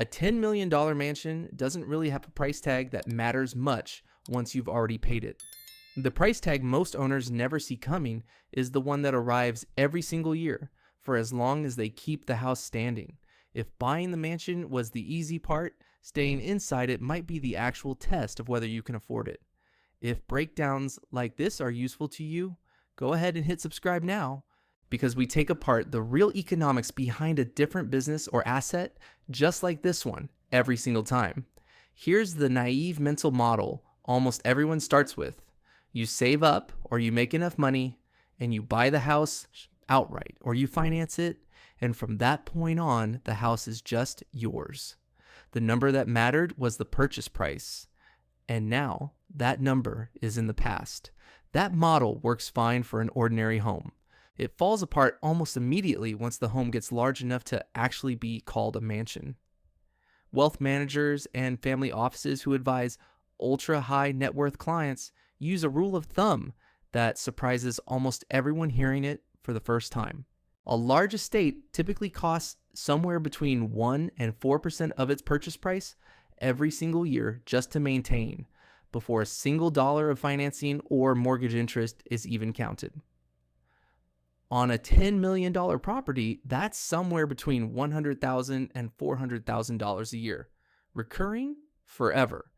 A $10 million mansion doesn't really have a price tag that matters much once you've already paid it. The price tag most owners never see coming is the one that arrives every single year for as long as they keep the house standing. If buying the mansion was the easy part, staying inside it might be the actual test of whether you can afford it. If breakdowns like this are useful to you, go ahead and hit subscribe now, because we take apart the real economics behind a different business or asset just like this one every single time. Here's the naive mental model almost everyone starts with. You save up or you make enough money and you buy the house outright or you finance it, and from that point on, the house is just yours. The number that mattered was the purchase price, and now that number is in the past. That model works fine for an ordinary home. It falls apart almost immediately once the home gets large enough to actually be called a mansion. Wealth managers and family offices who advise ultra-high net worth clients use a rule of thumb that surprises almost everyone hearing it for the first time. A large estate typically costs somewhere between 1% and 4% of its purchase price every single year just to maintain, before a single dollar of financing or mortgage interest is even counted. On a $10 million property, that's somewhere between $100,000 and $400,000 a year, recurring forever,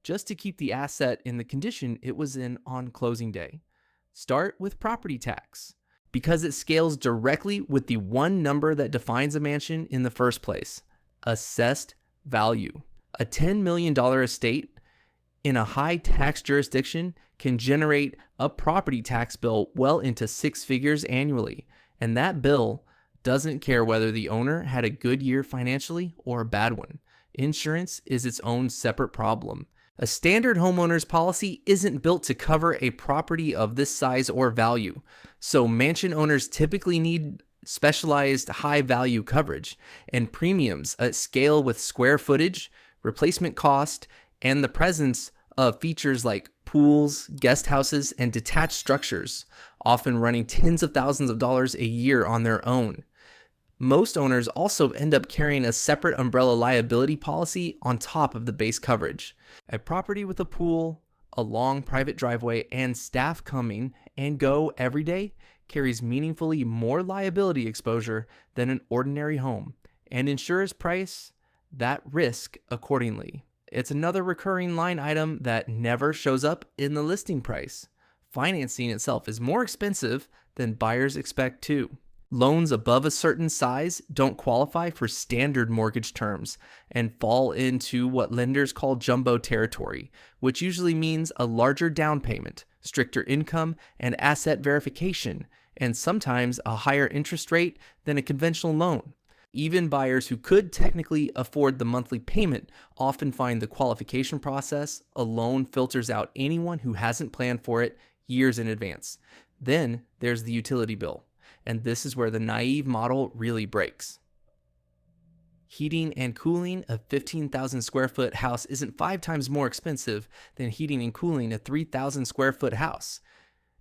just to keep the asset in the condition it was in on closing day. Start with property tax, because it scales directly with the one number that defines a mansion in the first place: assessed value. A $10 million estate in a high tax jurisdiction can generate a property tax bill well into six figures annually, and that bill doesn't care whether the owner had a good year financially or a bad one. Insurance is its own separate problem. A standard homeowner's policy isn't built to cover a property of this size or value, so mansion owners typically need specialized high-value coverage and premiums at scale with square footage, replacement cost, and the presence of features like pools, guest houses, and detached structures, often running tens of thousands of dollars a year on their own. Most owners also end up carrying a separate umbrella liability policy on top of the base coverage. A property with a pool, a long private driveway, and staff coming and go every day carries meaningfully more liability exposure than an ordinary home, and insurers price that risk accordingly. It's another recurring line item that never shows up in the listing price. Financing itself is more expensive than buyers expect too. Loans above a certain size don't qualify for standard mortgage terms and fall into what lenders call jumbo territory, which usually means a larger down payment, stricter income and asset verification, and sometimes a higher interest rate than a conventional loan. Even buyers who could technically afford the monthly payment often find the qualification process alone filters out anyone who hasn't planned for it years in advance. Then there's the utility bill, and this is where the naive model really breaks. Heating and cooling a 15,000 square foot house isn't 5 times more expensive than heating and cooling a 3,000 square foot house.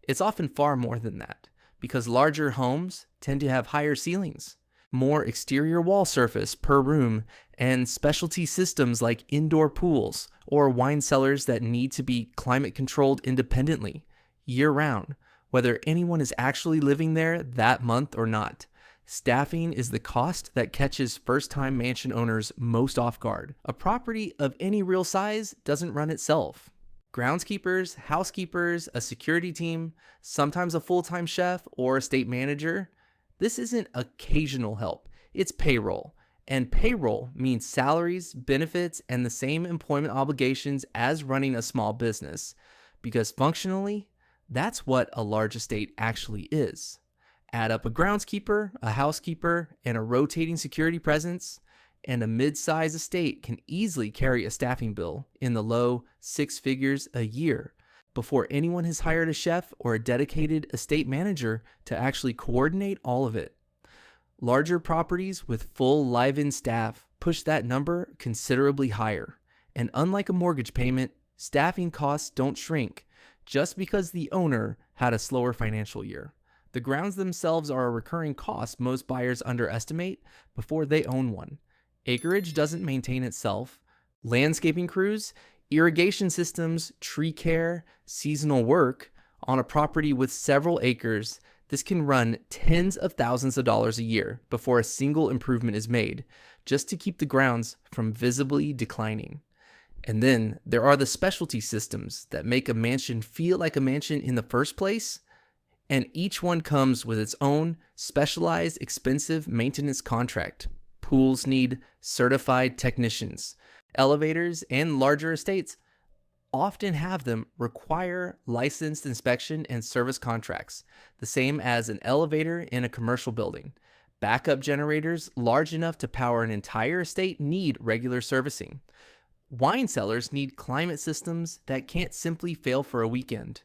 It's often far more than that, because larger homes tend to have higher ceilings, more exterior wall surface per room, and specialty systems like indoor pools or wine cellars that need to be climate controlled independently year-round, whether anyone is actually living there that month or not. Staffing is the cost that catches first-time mansion owners most off guard. A property of any real size doesn't run itself. Groundskeepers, housekeepers, a security team, sometimes a full-time chef or estate manager. This isn't occasional help, it's payroll. And payroll means salaries, benefits, and the same employment obligations as running a small business. Because functionally, that's what a large estate actually is. Add up a groundskeeper, a housekeeper, and a rotating security presence, and a mid-size estate can easily carry a staffing bill in the low 6 figures a year before anyone has hired a chef or a dedicated estate manager to actually coordinate all of it. Larger properties with full live-in staff push that number considerably higher. And unlike a mortgage payment, staffing costs don't shrink just because the owner had a slower financial year. The grounds themselves are a recurring cost most buyers underestimate before they own one. Acreage doesn't maintain itself. Landscaping crews, irrigation systems, tree care, seasonal work on a property with several acres, this can run tens of thousands of dollars a year before a single improvement is made, just to keep the grounds from visibly declining. And then there are the specialty systems that make a mansion feel like a mansion in the first place, and each one comes with its own specialized, expensive maintenance contract. Pools need certified technicians. Elevators and larger estates often have them require licensed inspection and service contracts, the same as an elevator in a commercial building. Backup generators large enough to power an entire estate need regular servicing. Wine cellars need climate systems that can't simply fail for a weekend.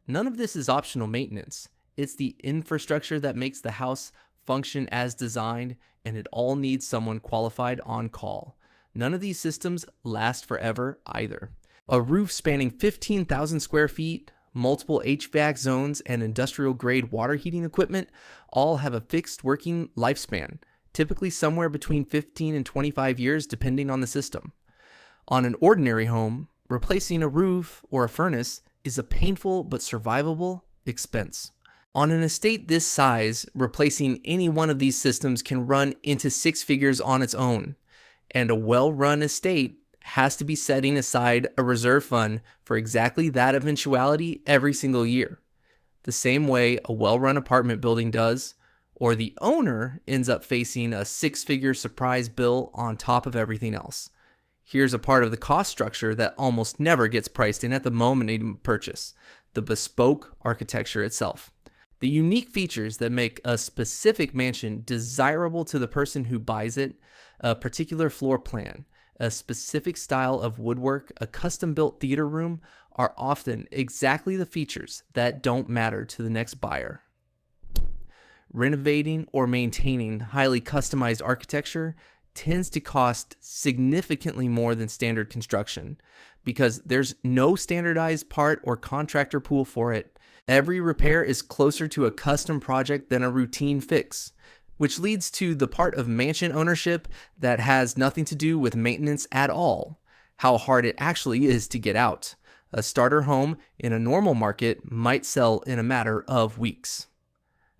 None of this is optional maintenance. It's the infrastructure that makes the house function as designed, and it all needs someone qualified on call. None of these systems last forever either. A roof spanning 15,000 square feet, multiple HVAC zones, and industrial-grade water heating equipment all have a fixed working lifespan, typically somewhere between 15 and 25 years depending on the system. On an ordinary home, replacing a roof or a furnace is a painful but survivable expense. On an estate this size, replacing any one of these systems can run into six figures on its own, and a well-run estate has to be setting aside a reserve fund for exactly that eventuality every single year, the same way a well-run apartment building does, or the owner ends up facing a six-figure surprise bill on top of everything else. Here's a part of the cost structure that almost never gets priced in at the moment of purchase: the bespoke architecture itself. The unique features that make a specific mansion desirable to the person who buys it, a particular floor plan, a specific style of woodwork, a custom-built theater room, are often exactly the features that don't matter to the next buyer. Renovating or maintaining highly customized architecture tends to cost significantly more than standard construction because there's no standardized part or contractor pool for it. Every repair is closer to a custom project than a routine fix, which leads to the part of mansion ownership that has nothing to do with maintenance at all: how hard it actually is to get out. A starter home in a normal market might sell in a matter of weeks.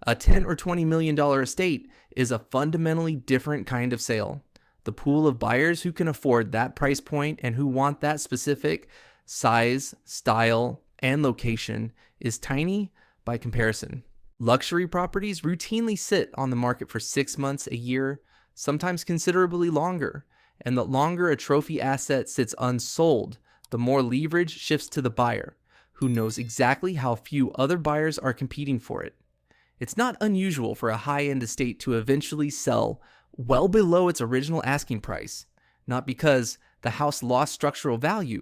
A $10 or $20 million estate is a fundamentally different kind of sale. The pool of buyers who can afford that price point and who want that specific size, style, and location is tiny by comparison. Luxury properties routinely sit on the market for 6 months, a year, sometimes considerably longer, and the longer a trophy asset sits unsold, the more leverage shifts to the buyer, who knows exactly how few other buyers are competing for it. It's not unusual for a high-end estate to eventually sell well below its original asking price, not because the house lost structural value,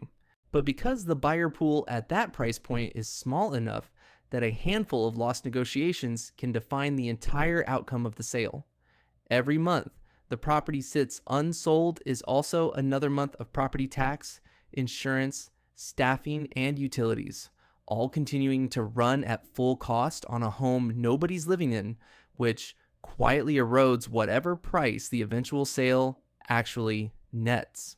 but because the buyer pool at that price point is small enough that a handful of lost negotiations can define the entire outcome of the sale. Every month the property sits unsold is also another month of property tax, insurance, staffing, and utilities, all continuing to run at full cost on a home nobody's living in, which quietly erodes whatever price the eventual sale actually nets.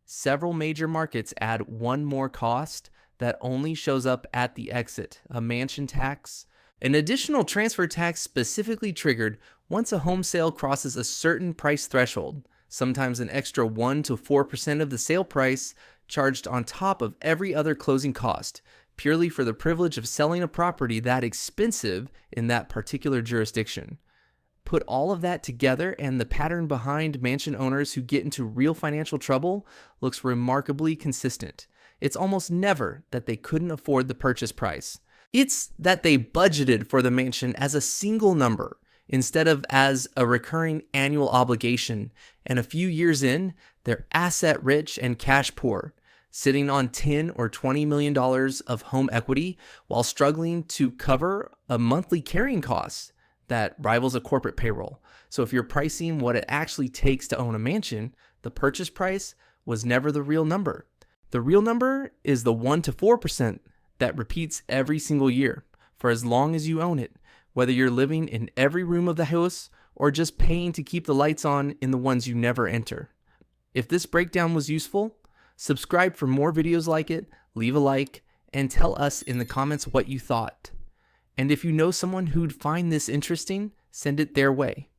Several major markets add one more cost that only shows up at the exit: a mansion tax. An additional transfer tax specifically triggered once a home sale crosses a certain price threshold, sometimes an extra 1 to 4% of the sale price charged on top of every other closing cost, purely for the privilege of selling a property that expensive in that particular jurisdiction. Put all of that together, and the pattern behind mansion owners who get into real financial trouble looks remarkably consistent. It's almost never that they couldn't afford the purchase price. It's that they budgeted for the mansion as a single number instead of as a recurring annual obligation, and a few years in, they're asset rich and cash poor, sitting on $10 or $20 million of home equity while struggling to cover a monthly carrying cost that rivals a corporate payroll. So if you're pricing what it actually takes to own a mansion, the purchase price was never the real number. The real number is the 1 to 4% that repeats every single year for as long as you own it, whether you're living in every room of the house or just paying to keep the lights on in the ones you never enter. If this breakdown was useful, subscribe for more videos like it, leave a like, and tell us in the comments what you thought. And if you know someone who'd find this interesting, send it their way.